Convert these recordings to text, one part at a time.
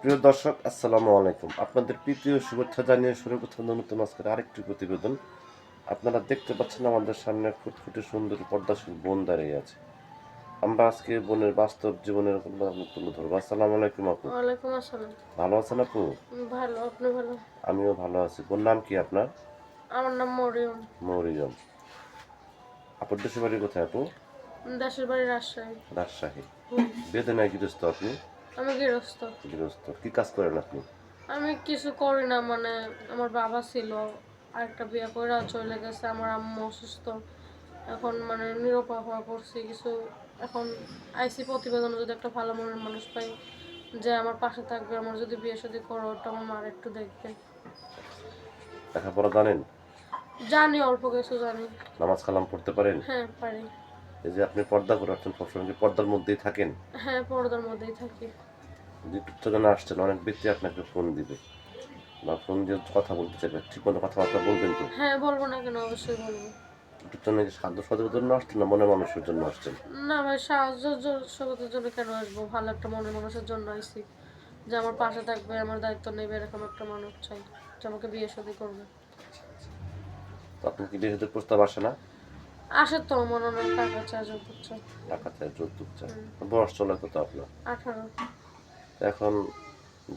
প্রিয় দর্শক, আসসালামু আলাইকুম। আপনাদের প্রীতীয় শুভেচ্ছা জানিয়ে শুরু করতে নতুন আজকের আরেকটি প্রতিবেদন। আপনারা দেখতে পাচ্ছেন আমাদের সামনে ফুটফুটে সুন্দরী পর্দাশীল বোন দাঁড়িয়ে আছে। আমরা আজকে বোনের বাস্তব জীবনের গল্প তুলে ধরবো। আসসালামু আলাইকুম আপু। ওয়ালাইকুম আসসালাম। ভালো আছেন আপু? ভালো, আপনি ভালো? আমিও ভালো আছি। বোন নাম কি আপনার? আমার নাম মরিয়ম। মরিয়ম। আপুর দেশের বাড়ি কোথায় আপু? দেশের বাড়ি রাজশাহী। রাজশাহী। হুম। বেদনায় গৃহস্থ আপনি? আমি গৃহস্থ। গৃহস্থ। কি কাজ করেন আপনি? আমি কিছু করি না, মানে আমার বাবা ছিল, আরেকটা বিয়ে করে চলে গেছে। আমার আম্মু অসুস্থ, এখন মানে নিরুপায় হয়ে পড়ছি কিছু। এখন আইসি প্রতিবেদনে যদি একটা ভালো মনের মানুষ পাই যে আমার পাশে থাকবে, আমার যদি বিয়ে শাদী করো, ওটা আমার মার একটু দেখবে। লেখাপড়া জানেন? জানি, অল্প কিছু জানি। নামাজ কালাম পড়তে পারেন? হ্যাঁ, পারি। এই যে আপনি পর্দা করে আসছেন, সবসময় কি পর্দার মধ্যেই থাকেন? হ্যাঁ, পর্দার মধ্যেই থাকি। ইউটিউব চ্যানেলে আসছেন, অনেক ব্যক্তি আপনাকে ফোন দিবে বা ফোন দিয়ে কথা বলতে চাইবে, ঠিক মতো কথাবার্তা বলবেন তো? হ্যাঁ, বলবো না কেন, অবশ্যই বলবো। ইউটিউব চ্যানেলে কি সাহায্য সহযোগিতার জন্য আসছেন না মনে মানুষের জন্য আসছেন? না ভাই, সাহায্য জগতের জন্য কেন আসবো? ভালো একটা মনের মানুষের জন্য আইছি, যে আমার পাশে থাকবে, আমার দায়িত্ব নেবে, এরকম একটা মানুষ চাই যে আমাকে বিয়ে শাদী করবে। তো আপনি কি বিয়ে প্রস্তাব আসে না? আসে তো, মনে অনেক টাকা চায়, যৌতুক চায়। টাকা চায়, যৌতুক চায়। হুম। বয়স চলে কত আপনার? 18। তো এখন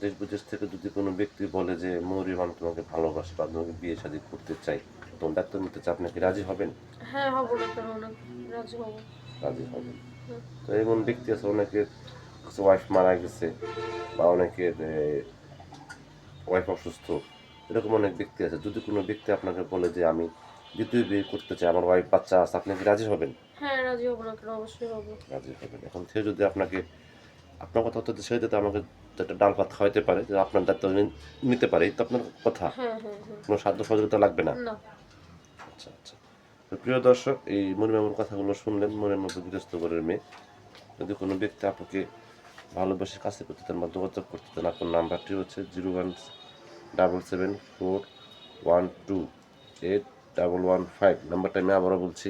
দেশ বিদেশ থেকে যদি কোনো ব্যক্তি বলে যে মরিয়ম, আমি তোমাকে ভালোবাসি বা তোমাকে বিয়ে শাদী করতে চাই, তোমার দায়িত্ব নিতে চাই, আপনি কি রাজি হবেন? হ্যাঁ, হবো না কেন, অনেক রাজি হবো। রাজি হবেন। হুম। তো এমন ব্যক্তি আছে, অনেকের ওয়াইফ মারা গেছে বা অনেকের ওয়াইফ অসুস্থ, এরকম অনেক ব্যক্তি আছে। যদি কোনো ব্যক্তি আপনাকে বলে যে আমি দ্বিতীয় বিয়ে করতে চাই, আমার ওয়াইফ বাচ্চা আছে, আপনি কি রাজি হবেন? হ্যাঁ, রাজি হবো না কেন, অবশ্যই হবো। রাজি হবেন। এখন সে যদি আপনাকে, আপনার কথা হচ্ছে সে যদি আমাকে একটা ডাল ভাত খাওয়াইতে পারে, যে আপনার দায়িত্ব নিতে পারে, এই তো আপনার কথা। হ্যাঁ, হ্যাঁ, হ্যাঁ। কোনো সাধ্য সহযোগিতা লাগবে না। না। আচ্ছা আচ্ছা। তো প্রিয় দর্শক, এই মনিমামুর কথাগুলো শুনলেন। মনের মতো গৃহস্থ ঘরের মেয়ে। যদি কোনো ব্যক্তি আপনাকে ভালোবেসে কাছে করতে চান বা যোগাযোগ করতে চান, আপনার নাম্বারটি হচ্ছে 01774128115। নাম্বারটা আমি আবারও বলছি,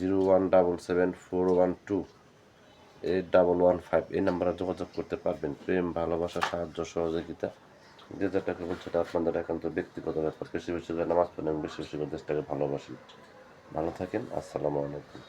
01774128115। এই নাম্বারে যোগাযোগ করতে পারবেন। প্রেম, ভালোবাসা, সাহায্য, সহযোগিতা যে যেটাকে বলছে, এটা আপনাদের একান্ত ব্যক্তিগত ব্যাপার। বেশি বেশি করে নামাজ পড়েন এবং বেশি বেশি করে দেশটাকে ভালোবাসেন। ভালো থাকেন। আসসালামু আলাইকুম।